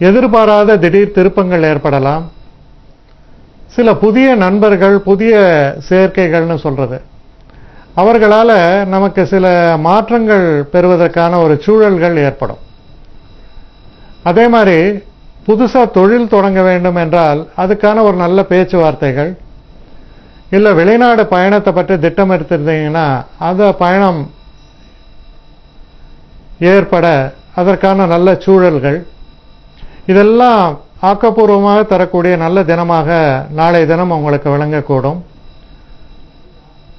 எதிர்பாராத திடீர் திருப்பங்கள் ஏற்படலாம். சில புதிய நண்பர்கள், புதிய சேர்க்கைகள்னு சொல்றது, அவர்களால் நமக்கு சில மாற்றங்கள் பெறுவதற்கான ஒரு சூழல்கள் ஏற்படும். அதே மாதிரி புதுசாக தொழில் தொடங்க வேண்டும் என்றால் அதுக்கான ஒரு நல்ல பேச்சுவார்த்தைகள், இல்லை வெளிநாடு பயணத்தை பற்றி திட்டமிட்டிருந்தீங்கன்னா அந்த பயணம் ஏற்பட அதற்கான நல்ல சூழல்கள், இதெல்லாம் ஆக்கப்பூர்வமாக தரக்கூடிய நல்ல தினமாக நாளைய தினம் உங்களுக்கு விளங்கக்கூடும்.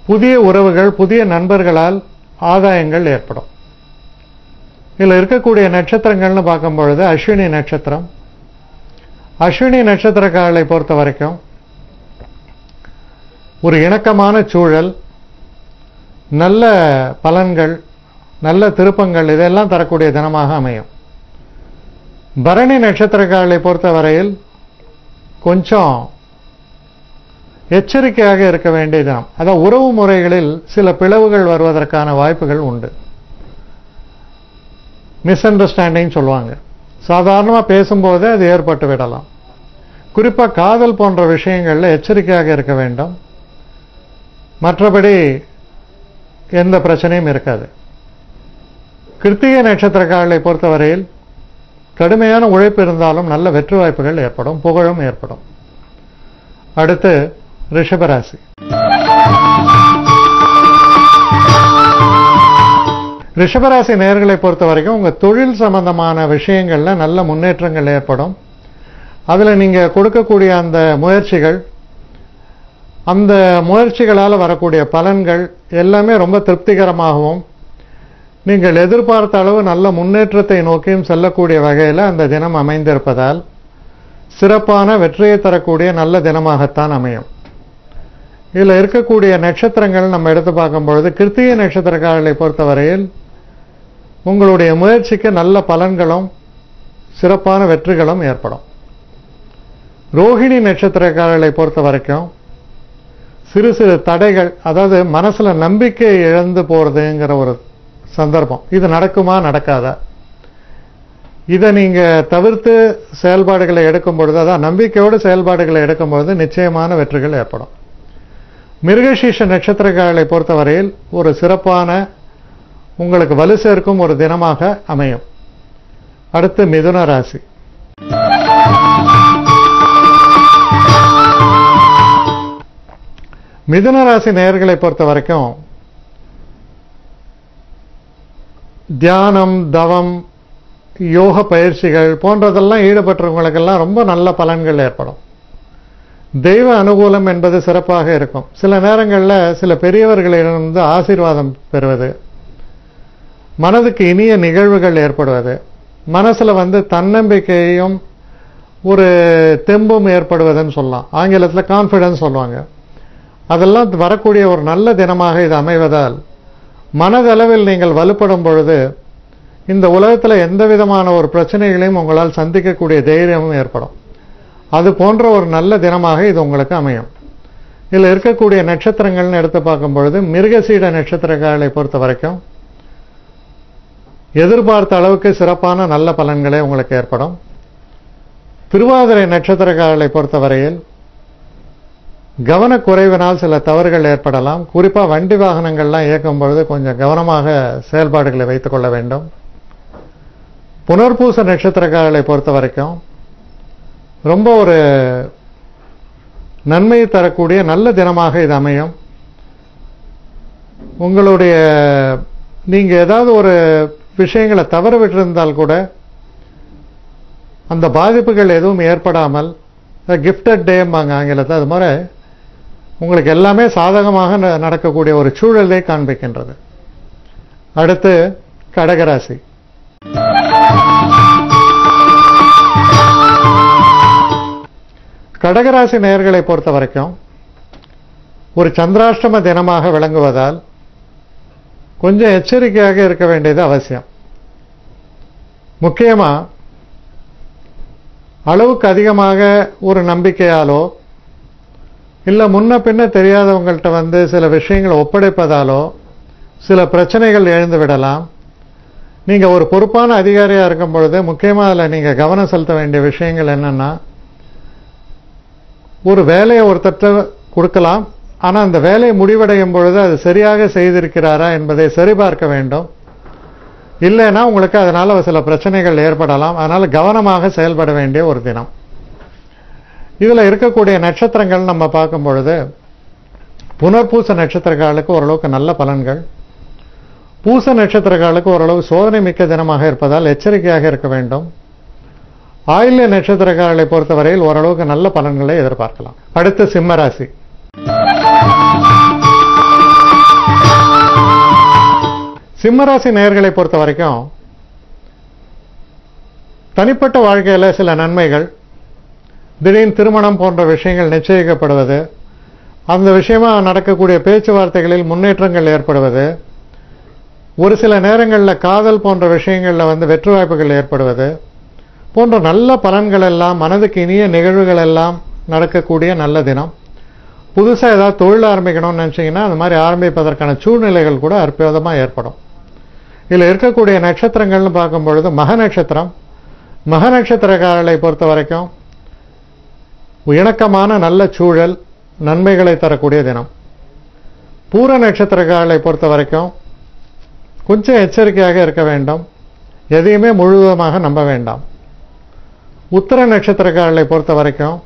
புதிய உறவுகள், புதிய நண்பர்களால் ஆதாயங்கள் ஏற்படும். இதில் இருக்கக்கூடிய நட்சத்திரங்கள்னு பார்க்கும் பொழுது அஸ்வினி நட்சத்திரம். அஸ்வினி நட்சத்திரக்காரர்களை பொறுத்த வரைக்கும் ஒரு இணக்கமான சூழல், நல்ல பலன்கள், நல்ல திருப்பங்கள், இதெல்லாம் தரக்கூடிய தினமாக அமையும். பரணி நட்சத்திரக்காரர்களை பொறுத்த வரையில் கொஞ்சம் எச்சரிக்கையாக இருக்க வேண்டிய தினம். அதாவது உறவு முறைகளில் சில பிளவுகள் வருவதற்கான வாய்ப்புகள் உண்டு. மிஸ் அண்டர்ஸ்டாண்டிங் சொல்லுவாங்க. சாதாரணமாக பேசும்போது அது ஏற்பட்டு விடலாம். குறிப்பாக காதல் போன்ற விஷயங்களில் எச்சரிக்கையாக இருக்க வேண்டும். மற்றபடி எந்த பிரச்சனையும் இருக்காது. கிருத்திகை நட்சத்திரக்காரர்களை பொறுத்தவரையில் கடுமையான உழைப்பு இருந்தாலும் நல்ல வெற்றி வாய்ப்புகள் ஏற்படும், புகழும் ஏற்படும். அடுத்து ரிஷபராசி. ரிஷபராசி நேயர்களை பொறுத்த வரைக்கும் உங்கள் தொழில் சம்பந்தமான விஷயங்களில் நல்ல முன்னேற்றங்கள் ஏற்படும். அதில் நீங்கள் கொடுக்கக்கூடிய அந்த முயற்சிகள், அந்த முயற்சிகளால் வரக்கூடிய பலன்கள் எல்லாமே ரொம்ப திருப்திகரமாகவும் நீங்கள் எதிர்பார்த்த அளவு நல்ல முன்னேற்றத்தை நோக்கியும் செல்லக்கூடிய வகையில் அந்த தினம் அமைந்திருப்பதால் சிறப்பான வெற்றியை தரக்கூடிய நல்ல தினமாகத்தான் அமையும். இதில் இருக்கக்கூடிய நட்சத்திரங்கள் நம்ம எடுத்து பார்க்கும்பொழுது கிருத்திகை நட்சத்திரக்காரர்களை பொறுத்தவரையில் உங்களுடைய முயற்சிக்கு நல்ல பலன்களும் சிறப்பான வெற்றிகளும் ஏற்படும். ரோஹிணி நட்சத்திரக்காரர்களை பொறுத்த வரைக்கும் சிறு சிறு தடைகள், அதாவது மனசுல நம்பிக்கை இழந்து போறதுங்கிற ஒரு சந்தர்ப்பம், இது நடக்குமா நடக்காதா, இதை நீங்க தவிர்த்து செயல்பாடுகளை எடுக்கும் பொழுது, அதான் நம்பிக்கையோடு செயல்பாடுகளை எடுக்கும் பொழுது நிச்சயமான வெற்றிகள் ஏற்படும். மிருகசீஷ நட்சத்திரக்காரர்களை பொறுத்தவரையில் ஒரு சிறப்பான உங்களுக்கு வலு சேர்க்கும் ஒரு தினமாக அமையும். அடுத்து மிதுன ராசி. மிதுன ராசி நேயர்களை பொறுத்த வரைக்கும் தியானம், தவம், யோக பயிற்சிகள் போன்றதெல்லாம் ஈடுபட்டவங்களுக்கெல்லாம் ரொம்ப நல்ல பலன்கள் ஏற்படும். தெய்வ அனுகூலம் என்பது சிறப்பாக இருக்கும். சில நேரங்களில் சில பெரியவர்களிடமிருந்து ஆசீர்வாதம் பெறுவது, மனதுக்கு இனிய நிகழ்வுகள் ஏற்படுவது, மனசுல தன்னம்பிக்கையும் ஒரு தெம்பும் ஏற்படுவதுன்னு சொல்லலாம். ஆங்கிலத்தில் கான்ஃபிடன்ஸ் சொல்லுவாங்க. அதெல்லாம் வரக்கூடிய ஒரு நல்ல தினமாக இது அமைவதால் மனதளவில் நீங்கள் வலுப்படும் பொழுது இந்த உலகத்தில் எந்த விதமான ஒரு பிரச்சனைகளையும் உங்களால் சந்திக்கக்கூடிய தைரியமும் ஏற்படும். அது போன்ற ஒரு நல்ல தினமாக இது உங்களுக்கு அமையும். இதில் இருக்கக்கூடிய நட்சத்திரங்கள்னு எடுத்து பார்க்கும் பொழுது மிருகசீட நட்சத்திரக்காரர்களை பொறுத்த வரைக்கும் எதிர்பார்த்த அளவுக்கு சிறப்பான நல்ல பலன்களே உங்களுக்கு ஏற்படும். திருவாதிரை நட்சத்திரக்காரர்களை பொறுத்தவரையில் கவனக்குறைவினால் சில தவறுகள் ஏற்படலாம். குறிப்பாக வண்டி வாகனங்கள்லாம் இயக்கும் பொழுது கொஞ்சம் கவனமாக செயல்பாடுகளை வைத்துக் கொள்ள வேண்டும். புனர்பூச நட்சத்திரக்காரர்களை பொறுத்த வரைக்கும் ரொம்ப ஒரு நன்மையை தரக்கூடிய நல்ல தினமாக இது அமையும். உங்களுடைய நீங்க ஏதாவது ஒரு விஷயங்களை தவற விட்டிருந்தால் கூட அந்த பாதிப்புகள் எதுவும் ஏற்படாமல் கிஃப்டட் டேம்பாங்க ஆங்கிலத்தில், அது மாதிரி உங்களுக்கு எல்லாமே சாதகமாக நடக்கக்கூடிய ஒரு சூழலை காண்பிக்கின்றது. அடுத்து கடகராசி. கடகராசி நேயர்களை பொறுத்த வரைக்கும் ஒரு சந்திராஷ்டம தினமாக விளங்குவதால் கொஞ்சம் எச்சரிக்கையாக இருக்க வேண்டியது அவசியம். முக்கியமா அளவுக்கு அதிகமாக ஒரு நம்பிக்கையாலோ இல்ல முன்ன பின்ன தெரியாதவங்கள்ட்ட சில விஷயங்களை ஒப்படைப்பதாலோ சில பிரச்சனைகள் எழுந்து விடலாம். நீங்க ஒரு பொறுப்பான அதிகாரியா இருக்கும் பொழுது முக்கியமா அதுல நீங்க கவனம் செலுத்த வேண்டிய விஷயங்கள் என்னன்னா, ஒரு வேலையை ஒருத்தர் கொடுக்கலாம், ஆனா அந்த வேலையை முடிவடையும் பொழுது அது சரியாக செய்திருக்கிறாரா என்பதை சரிபார்க்க வேண்டும். இல்லைன்னா உங்களுக்கு அதனால சில பிரச்சனைகள் ஏற்படலாம். அதனால கவனமாக செயல்பட வேண்டிய ஒரு தினம். இதுல இருக்கக்கூடிய நட்சத்திரங்கள் நம்ம பார்க்கும் பொழுது புனர்பூச நட்சத்திரக்காலுக்கு ஓரளவுக்கு நல்ல பலன்கள், பூச நட்சத்திரக்காலுக்கு ஓரளவு சோதனை மிக்க தினமாக இருப்பதால் எச்சரிக்கையாக இருக்க வேண்டும். ஆயில்ய நட்சத்திரக்காரர்களை பொறுத்தவரையில் ஓரளவுக்கு நல்ல பலன்களை எதிர்பார்க்கலாம். அடுத்து சிம்ம ராசி. சிம்மராசி நேயர்களை பொறுத்த வரைக்கும் தனிப்பட்ட வாழ்க்கையில சில நன்மைகள், திடீர்னு திருமணம் போன்ற விஷயங்கள் நிச்சயிக்கப்படுவது, அந்த விஷயமா நடக்கக்கூடிய பேச்சுவார்த்தைகளில் முன்னேற்றங்கள் ஏற்படுவது, ஒரு சில நேரங்களில் காதல் போன்ற விஷயங்களில் வெற்றி வாய்ப்புகள் ஏற்படுவது போன்ற நல்ல பலன்கள் எல்லாம், மனதுக்கு இனிய நிகழ்வுகள் எல்லாம் நடக்கக்கூடிய நல்ல தினம். புதுசாக ஏதாவது தொழில் ஆரம்பிக்கணும்னு நினைச்சீங்கன்னா அது மாதிரி ஆரம்பிப்பதற்கான சூழ்நிலைகள் கூட அற்புதமாக ஏற்படும். இதில் இருக்கக்கூடிய நட்சத்திரங்கள்னு பார்க்கும் பொழுது மக நட்சத்திரம், மக நட்சத்திரக்காரர்களை பொறுத்த வரைக்கும் இணக்கமான நல்ல சூழல், நன்மைகளை தரக்கூடிய தினம். பூர நட்சத்திரக்காரர்களை பொறுத்த வரைக்கும் கொஞ்சம் எச்சரிக்கையாக இருக்க வேண்டும், எதையுமே முழுவதுமாக நம்ப வேண்டாம். உத்தர நட்சத்திரக்காரர்களை பொறுத்த வரைக்கும்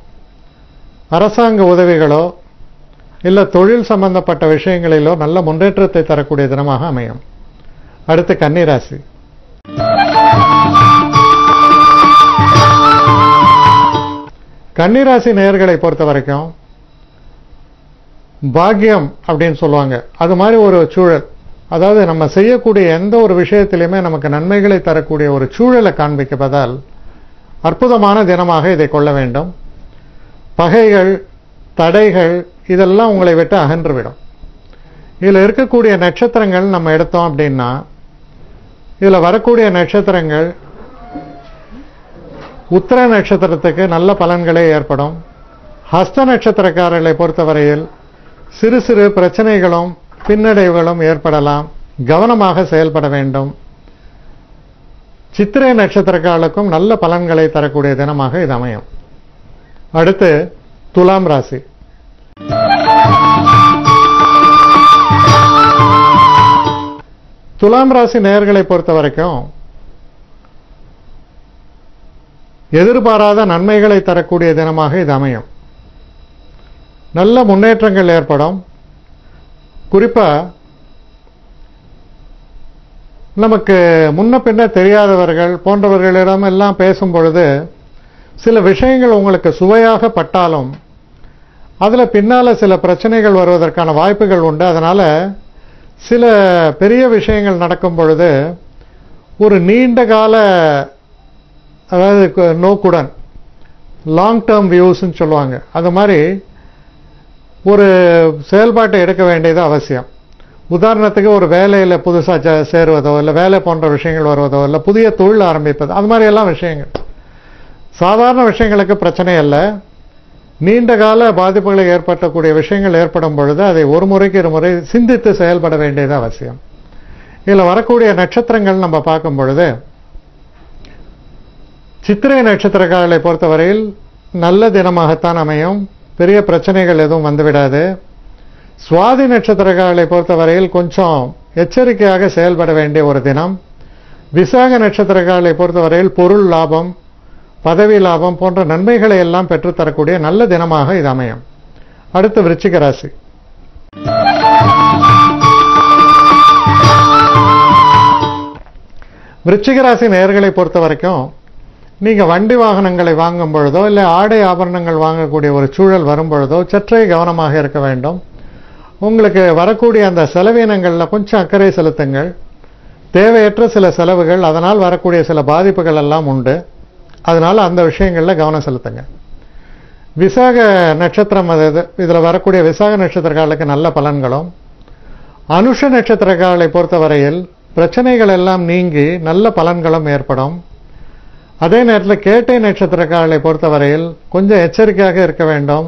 அரசாங்க உதவிகளோ இல்ல தொழில் சம்பந்தப்பட்ட விஷயங்களிலோ நல்ல முன்னேற்றத்தை தரக்கூடிய தினமாக அமையும். அடுத்து கன்னிராசி. கன்னிராசி நேயர்களை பொறுத்த வரைக்கும் பாக்கியம் அப்படின்னு சொல்லுவாங்க, அது மாதிரி ஒரு சூழல். அதாவது நம்ம செய்யக்கூடிய எந்த ஒரு விஷயத்திலுமே நமக்கு நன்மைகளை தரக்கூடிய ஒரு சூழலை காண்பிப்பதால் அற்புதமான தினமாக இதை கொள்ள வேண்டும். பகைகள், தடைகள் இதெல்லாம் உங்களை விட்டு அகன்றுவிடும். இதில் இருக்கக்கூடிய நட்சத்திரங்கள் நம்ம எடுத்தோம் அப்படின்னா, இதில் வரக்கூடிய நட்சத்திரங்கள் உத்திர நட்சத்திரத்துக்கு நல்ல பலன்களே ஏற்படும். ஹஸ்த நட்சத்திரக்காரர்களை பொறுத்தவரையில் சிறு சிறு பிரச்சனைகளும் பின்னடைவுகளும் ஏற்படலாம், கவனமாக செயல்பட வேண்டும். சித்திரை நட்சத்திரக்காரர்களுக்கும் நல்ல பலன்களை தரக்கூடிய தினமாக இது அமையும். அடுத்து துலாம் ராசி. துலாம் ராசி நேயர்களை பொறுத்த வரைக்கும் எதிர்பாராத நன்மைகளை தரக்கூடிய தினமாக இது அமையும். நல்ல முன்னேற்றங்கள் ஏற்படும். குறிப்பா நமக்கு முன்ன பின்ன தெரியாதவர்கள் போன்றவர்களிடம் எல்லாம் பேசும் பொழுது சில விஷயங்கள் உங்களுக்கு சுவையாக பட்டாலும் அதுல பின்னால சில பிரச்சனைகள் வருவதற்கான வாய்ப்புகள் உண்டு. அதனால சில பெரிய விஷயங்கள் நடக்கும் பொழுது ஒரு நீண்ட கால, அதாவது நோக்குடன், லாங் டேர்ம் வியூஸ்ன்னு சொல்லுவாங்க, அது மாதிரி ஒரு செயல்பாட்டை எடுக்க வேண்டியது அவசியம். உதாரணத்துக்கு ஒரு வேலையில் புதுசாக சேருவதோ இல்லை வேலை போன்ற விஷயங்கள் வருவதோ இல்லை புதிய தொழில் ஆரம்பிப்பது, அது மாதிரி எல்லாம் விஷயங்கள் சாதாரண விஷயங்களுக்கு பிரச்சனை இல்லை. நீண்ட கால பாதிப்புகளை ஏற்படுத்தக்கூடிய விஷயங்கள் ஏற்படும் பொழுது அதை ஒரு முறைக்கு இருமுறை சிந்தித்து செயல்பட வேண்டியது அவசியம். இதில் வரக்கூடிய நட்சத்திரங்கள் நம்ம பார்க்கும் பொழுது சித்திரை நட்சத்திரக்காரர்களை பொறுத்தவரையில் நல்ல தினமாகத்தான் அமையும், பெரிய பிரச்சனைகள் எதுவும் வந்துவிடாது. சுவாதி நட்சத்திரக்காரர்களை பொறுத்தவரையில் கொஞ்சம் எச்சரிக்கையாக செயல்பட வேண்டிய ஒரு தினம். விசாக நட்சத்திரக்காரர்களை பொறுத்தவரையில் பொருள் லாபம், பதவி லாபம் போன்ற நன்மைகளை எல்லாம் பெற்றுத்தரக்கூடிய நல்ல தினமாக இது அமையும். அடுத்து விருச்சிக ராசி. விருச்சிக ராசி நேயர்களை பொறுத்த வரைக்கும் நீங்க வண்டி வாகனங்களை வாங்கும் பொழுதோ இல்லை ஆடை ஆபரணங்கள் வாங்கக்கூடிய ஒரு சூழல் வரும் பொழுதோ சற்றே கவனமாக இருக்க வேண்டும். உங்களுக்கு வரக்கூடிய அந்த செலவினங்களில் கொஞ்சம் அக்கறை செலுத்துங்கள். தேவையற்ற சில செலவுகள், அதனால் வரக்கூடிய சில பாதிப்புகள் எல்லாம் உண்டு. அதனால அந்த விஷயங்களில் கவனம் செலுத்துங்க. விசாக நட்சத்திரம், இதில் வரக்கூடிய விசாக நட்சத்திரக்காரர்களுக்கு நல்ல பலன்களும், அனுஷ நட்சத்திரக்காரர்களை பொறுத்தவரையில் பிரச்சனைகள் எல்லாம் நீங்கி நல்ல பலன்களும் ஏற்படும். அதே நேரத்தில் கேட்டை நட்சத்திரக்காரர்களை பொறுத்தவரையில் கொஞ்சம் எச்சரிக்கையாக இருக்க வேண்டும்.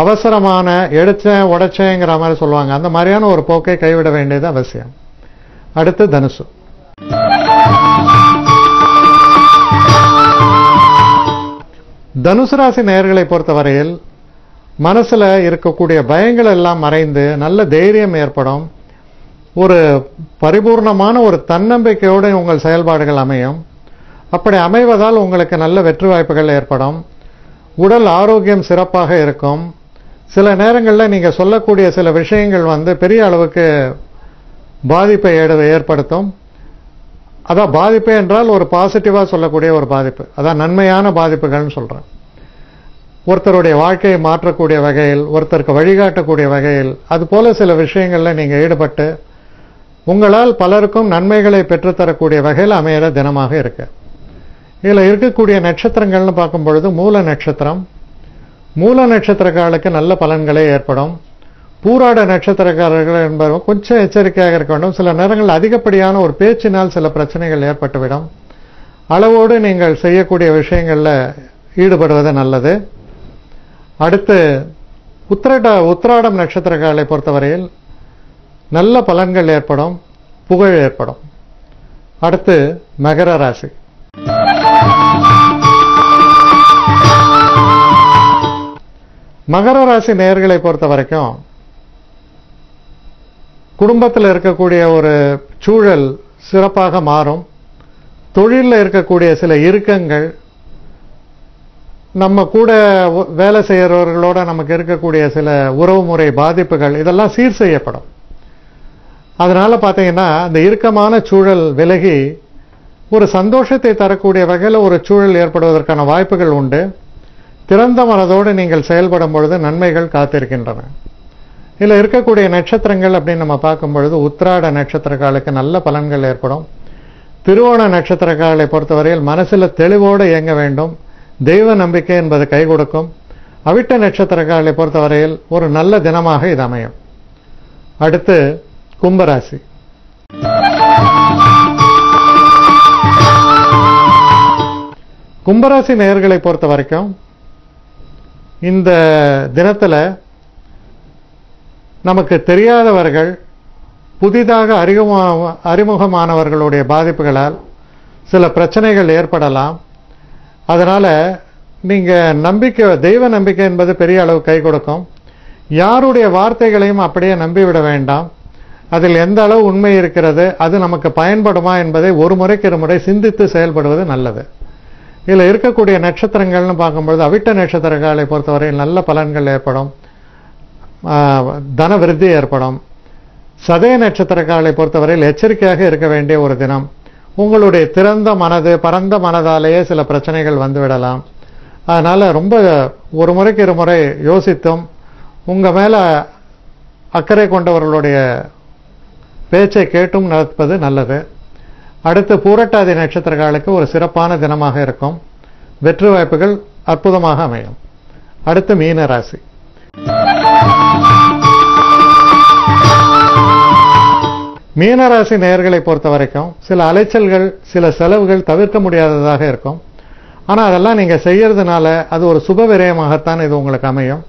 அவசரமான எடுச்சேன் உடைச்சேங்கிற மாதிரி சொல்லுவாங்க, அந்த மாதிரியான ஒரு போக்கை கைவிட வேண்டியது அவசியம். அடுத்து தனுசு. தனுசு ராசி நேயர்களை பொறுத்தவரையில் மனசுல இருக்கக்கூடிய பயங்கள் எல்லாம் மறைந்து நல்ல தைரியம் ஏற்படும். ஒரு பரிபூர்ணமான ஒரு தன்னம்பிக்கையோடு உங்கள் செயல்பாடுகள் அமையும். அப்படி அமைவதால் உங்களுக்கு நல்ல வெற்றி வாய்ப்புகள் ஏற்படும். உடல் ஆரோக்கியம் சிறப்பாக இருக்கும். சில நேரங்களில் நீங்க சொல்லக்கூடிய சில விஷயங்கள் பெரிய அளவுக்கு பாதிப்பை ஏற்படுத்தும். அதான் பாதிப்பு என்றால் ஒரு பாசிட்டிவா சொல்லக்கூடிய ஒரு பாதிப்பு, அதான் நன்மையான பாதிப்புகள்னு சொல்றேன். ஒருத்தருடைய வாழ்க்கையை மாற்றக்கூடிய வகையில், ஒருத்தருக்கு வழிகாட்டக்கூடிய வகையில், அது போல சில விஷயங்கள்ல நீங்க ஈடுபட்டு உங்களால் பலருக்கும் நன்மைகளை பெற்றுத்தரக்கூடிய வகையில் அமையிற தினமாக இருக்கு. இதுல இருக்கக்கூடிய நட்சத்திரங்கள்னு பார்க்கும் பொழுது மூல நட்சத்திரம், மூல நட்சத்திரக்காரர்களுக்கு நல்ல பலன்களே ஏற்படும். பூராட நட்சத்திரக்காரர்கள் என்பவர்கள் கொஞ்சம் எச்சரிக்கையாக இருக்க வேண்டும். சில நேரங்கள் அதிகப்படியான ஒரு பேச்சினால் சில பிரச்சனைகள் ஏற்பட்டுவிடும். அளவோடு நீங்கள் செய்யக்கூடிய விஷயங்கள்ல ஈடுபடுவது நல்லது. அடுத்து உத்திராடம் நட்சத்திரக்காரர்களை பொறுத்தவரையில் நல்ல பலன்கள் ஏற்படும், புகழ் ஏற்படும். அடுத்து மகர ராசி. மகர ராசி நேயர்களை பொறுத்த வரைக்கும் குடும்பத்தில் இருக்கக்கூடிய ஒரு சூழல் சிறப்பாக மாறும். தொழிலில் இருக்கக்கூடிய சில இறுக்கங்கள், நம்ம கூட வேலை செய்கிறவர்களோட நமக்கு இருக்கக்கூடிய சில உறவுமுறை பாதிப்புகள், இதெல்லாம் சீர் செய்யப்படும். அதனால பார்த்தீங்கன்னா அந்த இறுக்கமான சூழல் விலகி ஒரு சந்தோஷத்தை தரக்கூடிய வகையில் ஒரு சூழல் ஏற்படுவதற்கான வாய்ப்புகள் உண்டு. திறந்த மனதோடு நீங்கள் செயல்படும் பொழுது நன்மைகள் காத்திருக்கின்றன. இதில் இருக்கக்கூடிய நட்சத்திரங்கள் அப்படின்னு நம்ம பார்க்கும் பொழுது உத்திராட நட்சத்திரக்காலுக்கு நல்ல பலன்கள் ஏற்படும். திருவோண நட்சத்திரக்காலை பொறுத்தவரையில் மனசுல தெளிவோடு இயங்க வேண்டும், தெய்வ நம்பிக்கை என்பது கை கொடுக்கும். அவிட்ட நட்சத்திரக்காலை பொறுத்தவரையில் ஒரு நல்ல தினமாக இது அமையும். அடுத்து கும்பராசி. கும்பராசி நேயர்களை பொறுத்த வரைக்கும் இந்த தினத்துல நமக்கு தெரியாதவர்கள், புதிதாக அறிமுகமானவர்களுடைய பாதிப்புகளால் சில பிரச்சனைகள் ஏற்படலாம். அதனால நீங்க தெய்வ நம்பிக்கை என்பது பெரிய அளவு கை கொடுக்கும். யாருடைய வார்த்தைகளையும் அப்படியே நம்பிவிட வேண்டாம். அதில் எந்த அளவு உண்மை இருக்கிறது, அது நமக்கு பயன்படுமா என்பதை ஒரு முறைக்கு இருமுறை சிந்தித்து செயல்படுவது நல்லது. இதில் இருக்கக்கூடிய நட்சத்திரங்கள்னு பார்க்கும்பொழுது அவிட்ட நட்சத்திரங்களை பொறுத்தவரையில் நல்ல பலன்கள் ஏற்படும், தன விருத்தி ஏற்படும். சதய நட்சத்திரக்காரர்களை பொறுத்தவரையில் எச்சரிக்கையாக இருக்க வேண்டிய ஒரு தினம். உங்களுடைய திறந்த மனது, பரந்த மனதாலேயே சில பிரச்சனைகள் வந்துவிடலாம். அதனால ரொம்ப ஒரு முறைக்கு இருமுறை யோசித்தும் உங்க மேல அக்கறை கொண்டவர்களுடைய பேச்சை கேட்டும் நடப்பது நல்லது. அடுத்து பூரட்டாதி நட்சத்திரக்காரர்களுக்கு ஒரு சிறப்பான தினமாக இருக்கும். வெற்றி வாய்ப்புகள் அற்புதமாக அமையும். அடுத்து மீன ராசி. மீனராசி நேயர்களை பொறுத்த வரைக்கும் சில அலைச்சல்கள், சில செலவுகள் தவிர்க்க முடியாததாக இருக்கும். ஆனா அதெல்லாம் நீங்க செய்யறதுனால அது ஒரு சுப விரயமாகத்தான் இது உங்களுக்கு அமையும்.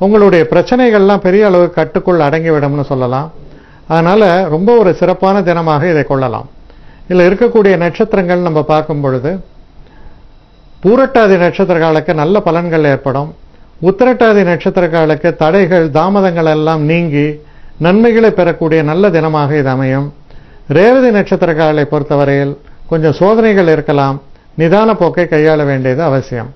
உங்களுடைய பிரச்சனைகள்லாம் பெரிய அளவு கட்டுக்குள் அடங்கிவிடும்னு சொல்லலாம். அதனால ரொம்ப ஒரு சிறப்பான தினமாக இதை கொள்ளலாம். இதுல இருக்கக்கூடிய நட்சத்திரங்கள் நம்ம பார்க்கும் பொழுது பூரட்டாதி நட்சத்திரக்காலுக்கு நல்ல பலன்கள் ஏற்படும். உத்திரட்டாதி நட்சத்திரக்காலுக்கு தடைகள், தாமதங்கள் எல்லாம் நீங்கி நன்மைகளை பெறக்கூடிய நல்ல தினமாக இது அமையும். ரேவதி நட்சத்திரக்காரர்களை பொறுத்தவரையில் கொஞ்சம் சோதனைகள் இருக்கலாம், நிதான போக்கை கையாள வேண்டியது அவசியம்.